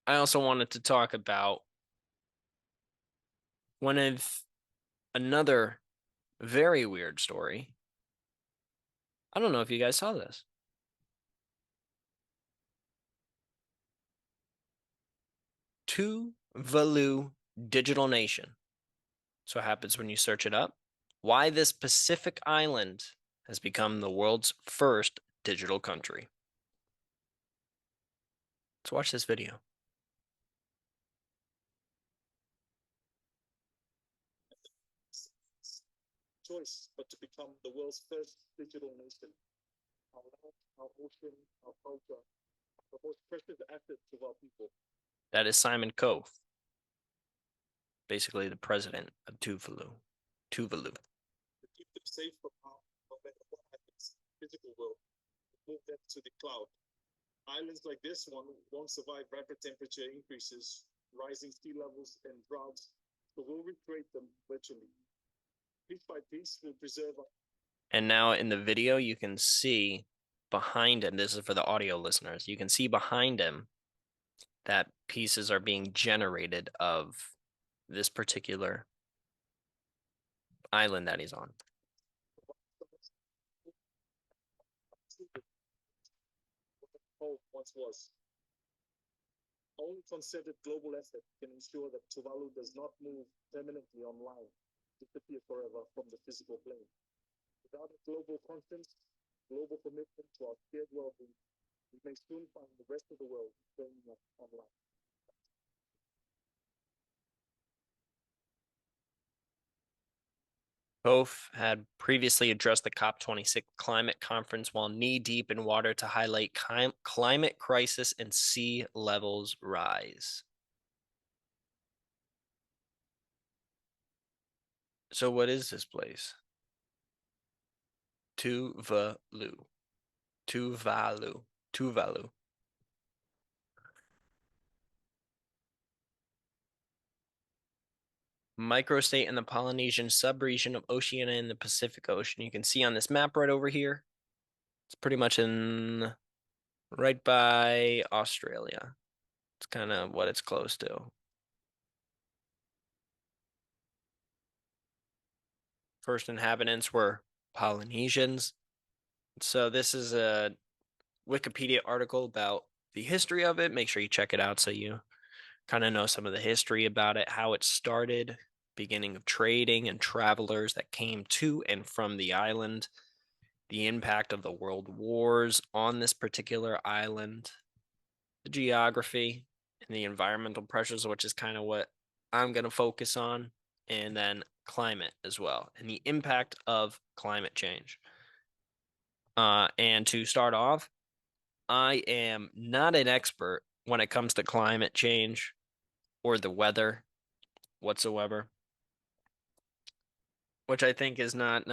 I also wanted to talk about one of another very weird story. I don't know if you guys saw this. Tuvalu Digital Nation. So what happens when you search it up? Why this Pacific island has become the world's first digital country. Let's watch this video. Choice, but to become the world's first digital nation. Our land, our ocean, our culture, the most precious asset of our people. That is Simon Cove, basically the president of Tuvalu. Tuvalu. To keep them safe from harm, no matter what happens in the physical world, move them to the cloud. Islands like this one won't survive rapid temperature increases, rising sea levels, and droughts, so we'll recreate them virtually. Piece by piece, we'll preserve. And now in the video, you can see behind him, this is for the audio listeners, you can see behind him that pieces are being generated of this particular island that he's on. Home once was. Only concerted global effort can ensure that Tuvalu does not move permanently online, disappear forever from the physical plane. Without a global conscience, global commitment to our shared well-being, we may soon find the rest of the world turning us online. Both had previously addressed the COP26 climate conference while knee-deep in water to highlight climate crisis and sea levels rise. So what is this place? Tuvalu. Tuvalu. Tuvalu. Microstate in the Polynesian subregion of Oceania in the Pacific Ocean. You can see on this map right over here. It's pretty much in right by Australia. It's kind of what it's close to. First inhabitants were Polynesians. So this is a Wikipedia article about the history of it. Make sure you check it out so you kind of know some of the history about it, how it started, beginning of trading and travelers that came to and from the island, the impact of the world wars on this particular island, the geography and the environmental pressures, which is kind of what I'm going to focus on, and then climate as well, and the impact of climate change. And to start off, I am not an expert when it comes to climate change or the weather whatsoever, which I think is not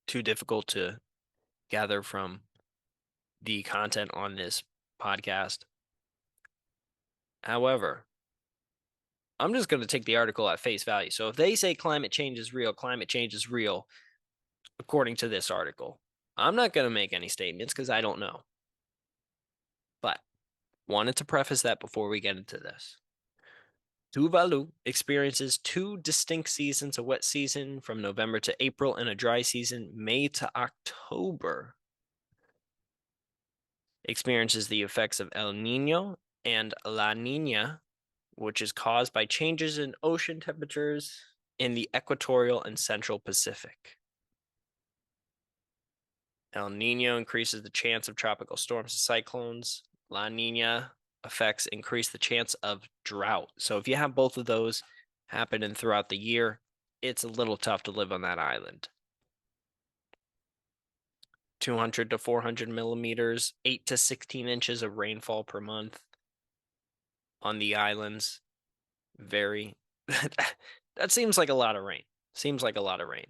too difficult to gather from the content on this podcast. However, I'm just going to take the article at face value. So if they say climate change is real, climate change is real, according to this article. I'm not going to make any statements because I don't know. But wanted to preface that before we get into this. Tuvalu experiences two distinct seasons, a wet season from November to April and a dry season, May to October. Experiences the effects of El Nino and La Nina, which is caused by changes in ocean temperatures in the equatorial and central Pacific. El Nino increases the chance of tropical storms and cyclones. La Nina effects increase the chance of drought. So if you have both of those happening throughout the year, it's a little tough to live on that island. 200 to 400 millimeters, 8 to 16 inches of rainfall per month on the islands. Very, that seems like a lot of rain. Seems like a lot of rain.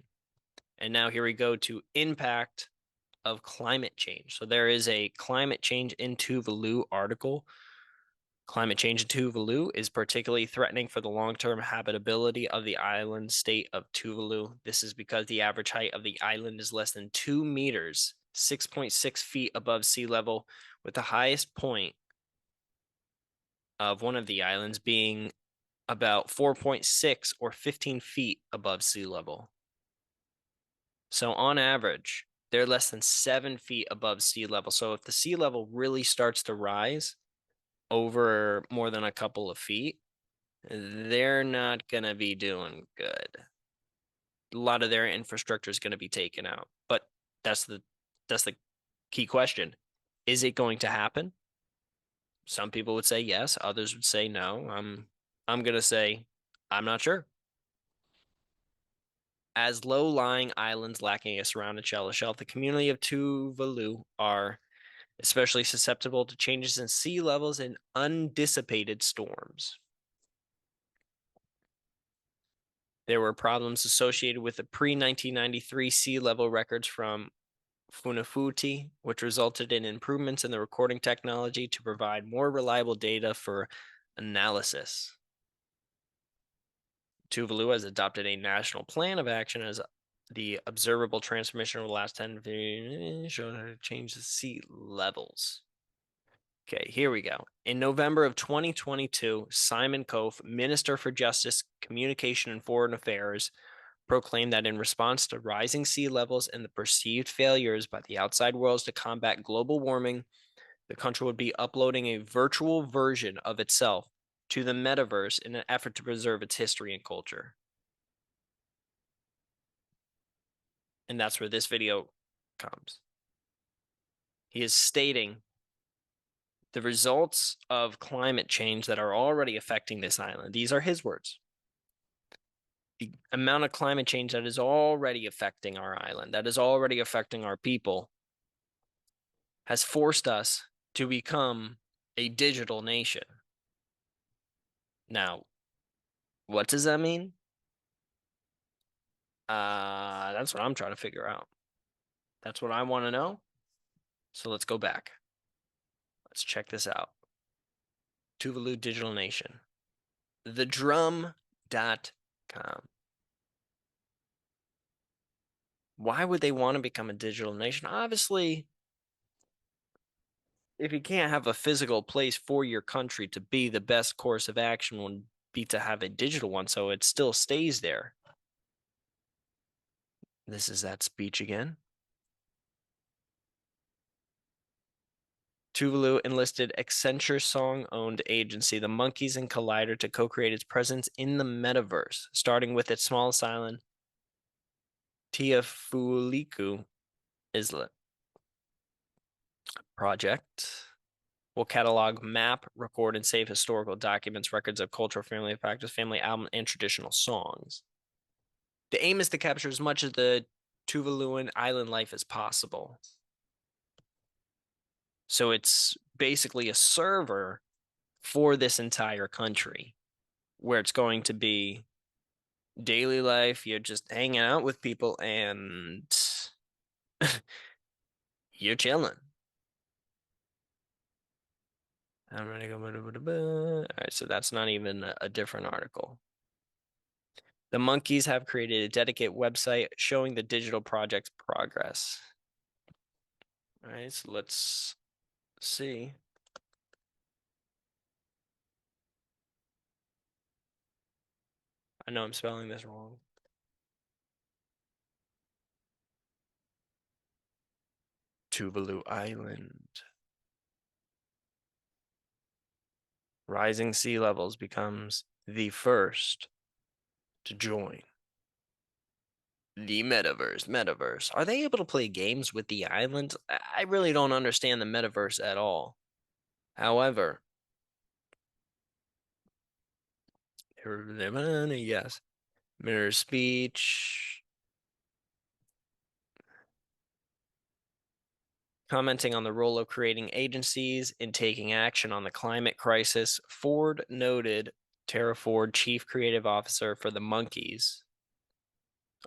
And now here we go to impact of climate change. So there is a climate change in Tuvalu article. Climate change in Tuvalu is particularly threatening for the long-term habitability of the island state of Tuvalu. This is because the average height of the island is less than 2 meters, 6.6 feet above sea level, with the highest point of one of the islands being about 4.6 or 15 feet above sea level. So on average, they're less than 7 feet above sea level. So if the sea level really starts to rise over more than a couple of feet, they're not going to be doing good. A lot of their infrastructure is going to be taken out. But that's the that's the key question. Is it going to happen? Some people would say yes, others would say no. I'm going to say I'm not sure. As low-lying islands lacking a surrounded shallow shelf, the community of Tuvalu are especially susceptible to changes in sea levels and undissipated storms. There were problems associated with the pre-1993 sea level records from Funafuti, which resulted in improvements in the recording technology to provide more reliable data for analysis. Tuvalu has adopted a national plan of action as the observable transformation over the last 10 showing how to change the sea levels. Okay, here we go. In November of 2022, Simon Kof, Minister for Justice, Communication and Foreign Affairs, proclaimed that in response to rising sea levels and the perceived failures by the outside worlds to combat global warming, the country would be uploading a virtual version of itself to the metaverse in an effort to preserve its history and culture. And that's where this video comes. He is stating the results of climate change that are already affecting this island. These are his words. The amount of climate change that is already affecting our island, that is already affecting our people, has forced us to become a digital nation. Now, what does that mean? That's what I'm trying to figure out. That's what I want to know. So let's go back. Let's check this out. Tuvalu Digital Nation. TheDrum.com. Why would they want to become a digital nation? Obviously, if you can't have a physical place for your country to be, the best course of action would be to have a digital one so it still stays there. This is that speech again. Tuvalu enlisted Accenture song-owned agency, the Monkeys and Collider, to co-create its presence in the metaverse, starting with its smallest island, Tiafuliku Islet. Project will catalog, map, record, and save historical documents, records of cultural family practice, family album, and traditional songs. The aim is to capture as much of the Tuvaluan island life as possible. So it's basically a server for this entire country where it's going to be daily life. You're just hanging out with people and you're chilling. I'm ready to go. All right, so that's not even a different article. The Monkeys have created a dedicated website showing the digital project's progress. All right, so let's see. I know I'm spelling this wrong. Tuvalu Island. Rising sea levels becomes the first to join the metaverse. Metaverse. Are they able to play games with the island? I really don't understand the metaverse at all. However, yes, mirror speech. Commenting on the role of creating agencies in taking action on the climate crisis, Ford noted, Tara Ford, chief creative officer for the Monkeys.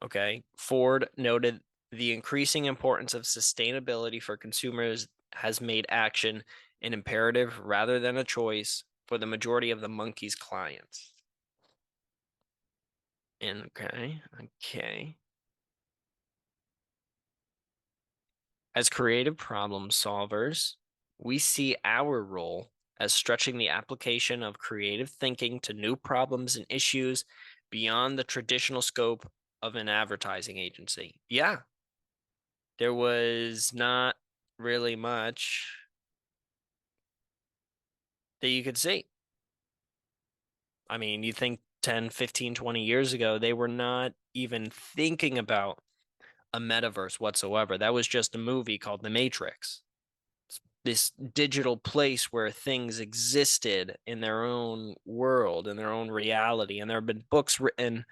Okay. Ford noted the increasing importance of sustainability for consumers has made action an imperative rather than a choice for the majority of the Monkeys clients. And okay. As creative problem solvers, we see our role as stretching the application of creative thinking to new problems and issues beyond the traditional scope of an advertising agency. Yeah, there was not really much that you could see. I mean, you think 10, 15, 20 years ago, they were not even thinking about a metaverse whatsoever. That was just a movie called The Matrix. This digital place where things existed in their own world, in their own reality. And there have been books written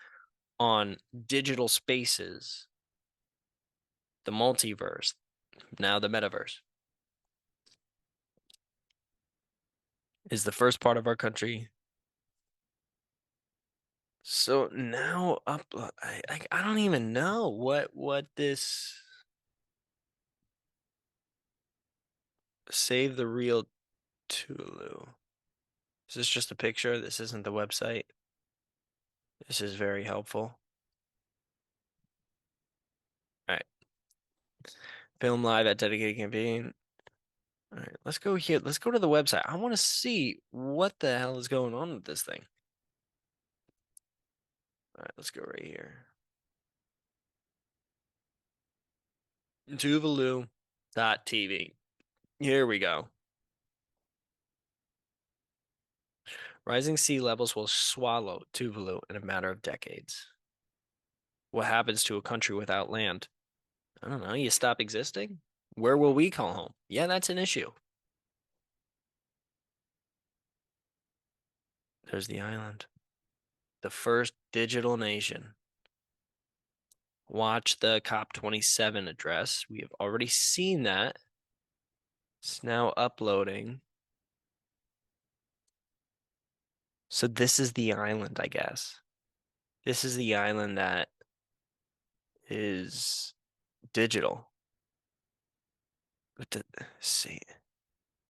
on digital spaces, the multiverse, now the metaverse is the first part of our country. So now upload, I don't even know what this save the real Tuvalu. Is this just a picture? This isn't the website. This is very helpful. All right. Film live at dedicated campaign. All right, let's go here. Let's go to the website. I want to see what the hell is going on with this thing. All right, let's go right here. Tuvalu.tv. Here we go. Rising sea levels will swallow Tuvalu in a matter of decades. What happens to a country without land? I don't know. You stop existing? Where will we call home? Yeah, that's an issue. There's the island. The first digital nation. Watch the COP27 address. We have already seen that. It's now uploading. So this is the island, I guess. This is the island that is digital. But see,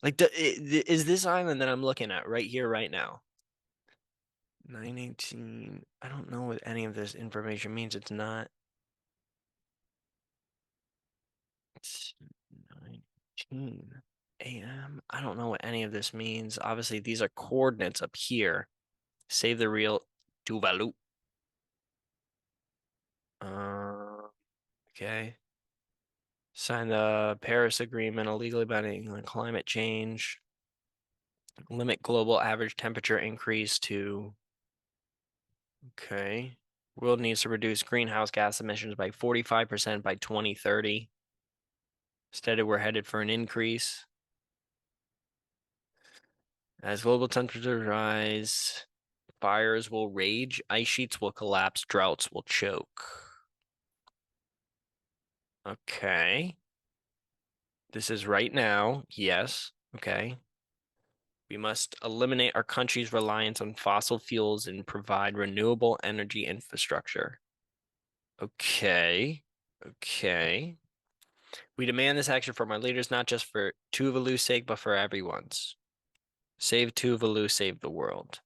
like, is this island that I'm looking at right here, right now? 918. I don't know what any of this information means. It's not. It's 9:18 a.m. I don't know what any of this means. Obviously, these are coordinates up here. Save the real Tuvalu. Okay. Sign the Paris Agreement, illegally banning climate change. Limit global average temperature increase to. Okay. World needs to reduce greenhouse gas emissions by 45% by 2030. Instead, we're headed for an increase. As global temperatures rise, fires will rage, ice sheets will collapse, droughts will choke. Okay. This is right now. Yes. Okay. We must eliminate our country's reliance on fossil fuels and provide renewable energy infrastructure. Okay. Okay. We demand this action from our leaders, not just for Tuvalu's sake, but for everyone's. Save Tuvalu, save the world.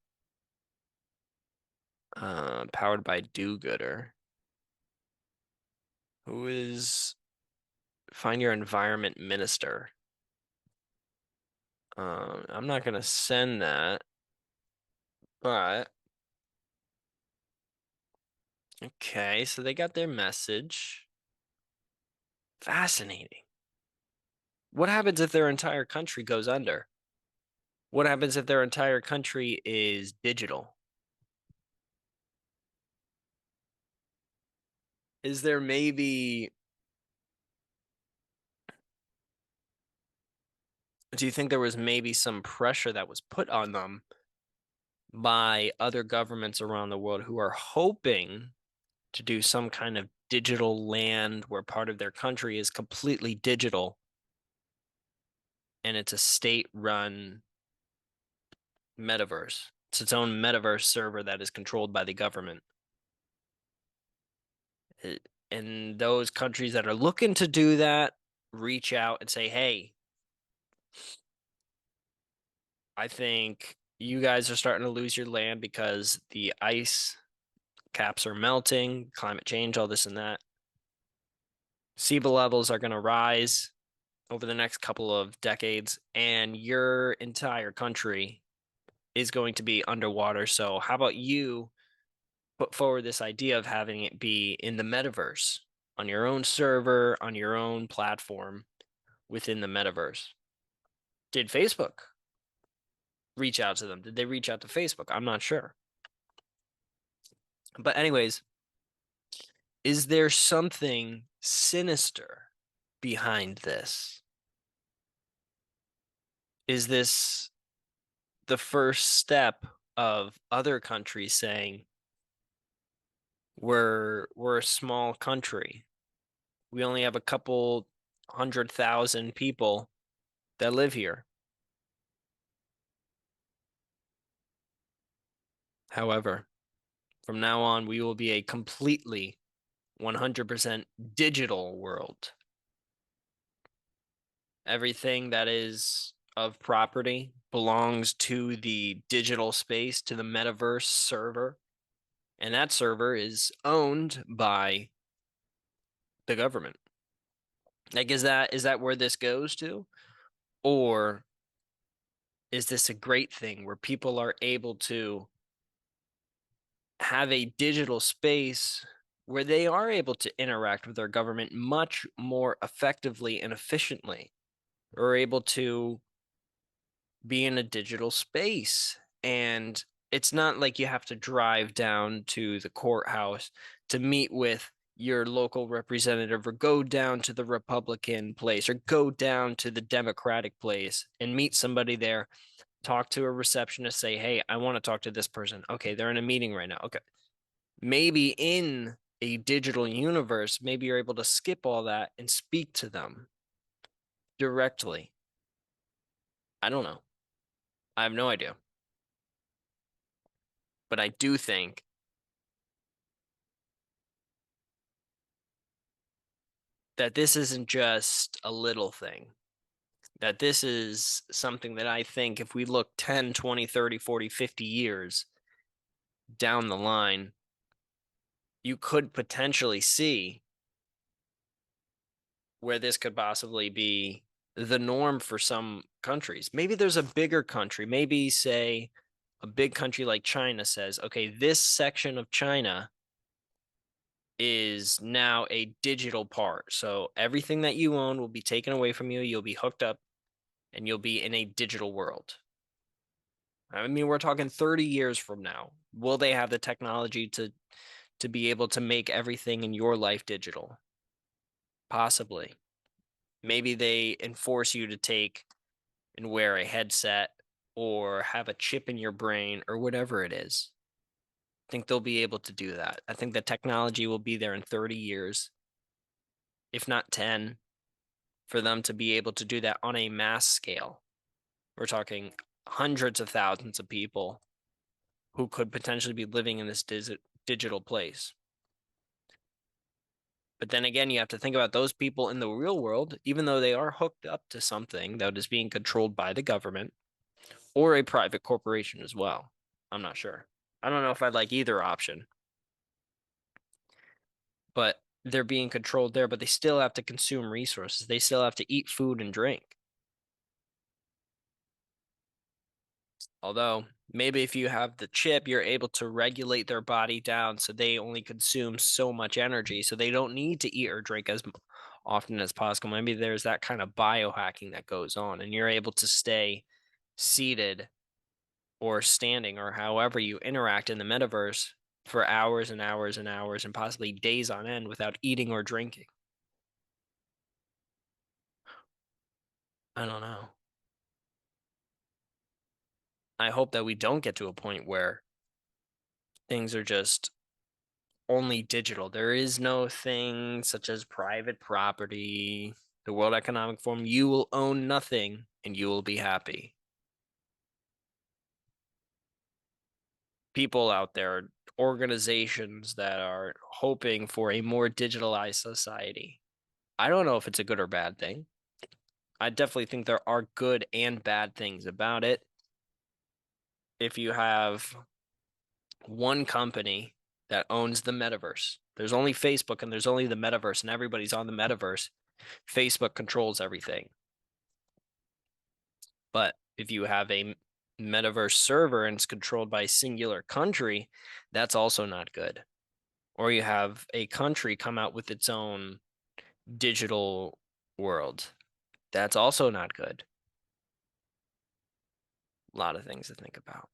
Powered by do-gooder. Who is find your environment minister? I'm not gonna send that, but okay, so they got their message. Fascinating. What happens if their entire country goes under? What happens if their entire country is digital? Is there maybe, do you think there was maybe some pressure that was put on them by other governments around the world who are hoping to do some kind of digital land where part of their country is completely digital and it's a state-run metaverse? It's its own metaverse server that is controlled by the government. And those countries that are looking to do that reach out and say, hey, I think you guys are starting to lose your land because the ice caps are melting, climate change, all this and that. Sea levels are going to rise. over the next couple of decades, and your entire country is going to be underwater. So, how about you put forward this idea of having it be in the metaverse on your own server, on your own platform within the metaverse? Did Facebook reach out to them? Did they reach out to Facebook? I'm not sure. But, anyways, is there something sinister behind this? Is this the first step of other countries saying we're a small country. We only have a couple 100,000 people that live here. However, from now on, we will be a completely 100% digital world. Everything that is of property belongs to the digital space, to the metaverse server, and that server is owned by the government. Like, is that where this goes to? Or is this a great thing where people are able to have a digital space where they are able to interact with their government much more effectively and efficiently, or able to be in a digital space? And it's not like you have to drive down to the courthouse to meet with your local representative, or go down to the Republican place, or go down to the Democratic place and meet somebody there, talk to a receptionist, say, hey, I want to talk to this person. Okay, they're in a meeting right now. Okay. Maybe in a digital universe, maybe you're able to skip all that and speak to them directly. I don't know. I have no idea. But I do think that this isn't just a little thing, that this is something that I think if we look 10, 20, 30, 40, 50 years down the line, you could potentially see where this could possibly be the norm for some countries. Maybe there's a bigger country, maybe say a big country like China says, okay, this section of China is now a digital part. So everything that you own will be taken away from you. You'll be hooked up and you'll be in a digital world. I mean, we're talking 30 years from now. Will they have the technology to be able to make everything in your life digital? Possibly. Maybe they enforce you to take and wear a headset or have a chip in your brain or whatever it is. I think they'll be able to do that. I think the technology will be there in 30 years, if not 10, for them to be able to do that on a mass scale. We're talking hundreds of thousands of people who could potentially be living in this digital place. But then again, you have to think about those people in the real world, even though they are hooked up to something that is being controlled by the government or a private corporation as well. I'm not sure. I don't know if I'd like either option, but they're being controlled there, but they still have to consume resources. They still have to eat food and drink. Although maybe if you have the chip, you're able to regulate their body down so they only consume so much energy, so they don't need to eat or drink as often as possible. Maybe there's that kind of biohacking that goes on, and you're able to stay seated or standing or however you interact in the metaverse for hours and hours and hours and possibly days on end without eating or drinking. I don't know. I hope that we don't get to a point where things are just only digital. There is no thing such as private property, the World Economic Forum. You will own nothing and you will be happy. People out there, organizations that are hoping for a more digitalized society. I don't know if it's a good or bad thing. I definitely think there are good and bad things about it. If you have one company that owns the metaverse, there's only Facebook and there's only the metaverse, and everybody's on the metaverse. Facebook controls everything. But if you have a metaverse server and it's controlled by a singular country, that's also not good. Or you have a country come out with its own digital world. That's also not good. A lot of things to think about.